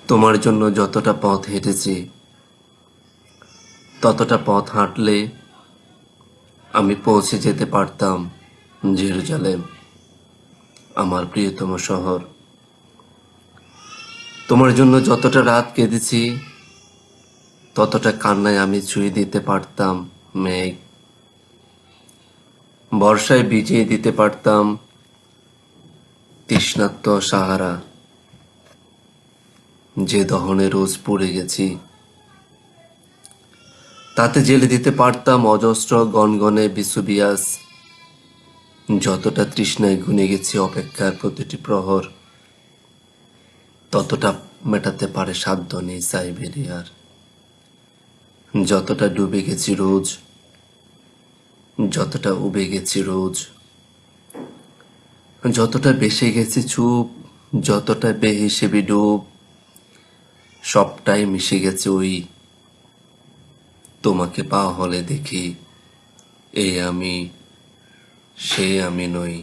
তোমার জন্য যতটা পথ হেঁটেছি ততটা পথ হাঁটলে আমি পৌঁছে যেতে পারতাম জেরুজালেম, আমার প্রিয়তম শহর। তোমার জন্য যতটা রাত কেঁদেছি ততটা কান্নায় আমি ছুঁয়ে দিতে পারতাম মেঘ, বর্ষায় ভিজিয়ে দিতে পারতাম তৃষ্ণার্ত সাহারা, যে দহনে রোজ পড়ে গেছি। তাতে জেলে দিতে পারতাম অজস্র গনগনে বিসুবিয়াস, যতটা তৃষ্ণায় গুনে গেছি অপেক্ষার প্রতিটি প্রহর, ততটা মেটাতে পারে সাধ্য নেই সাইবেরিয়ার। যতটা ডুবে গেছি রোজ, যতটা উবে গেছি রোজ, যতটা বেসে গেছি চুপ, যতটা বেহিসেবি ডুব, সবটাই মিশে গেছে ওই তোমাকে পাওয়া হলে দেখি এই আমি, সে আমি নই।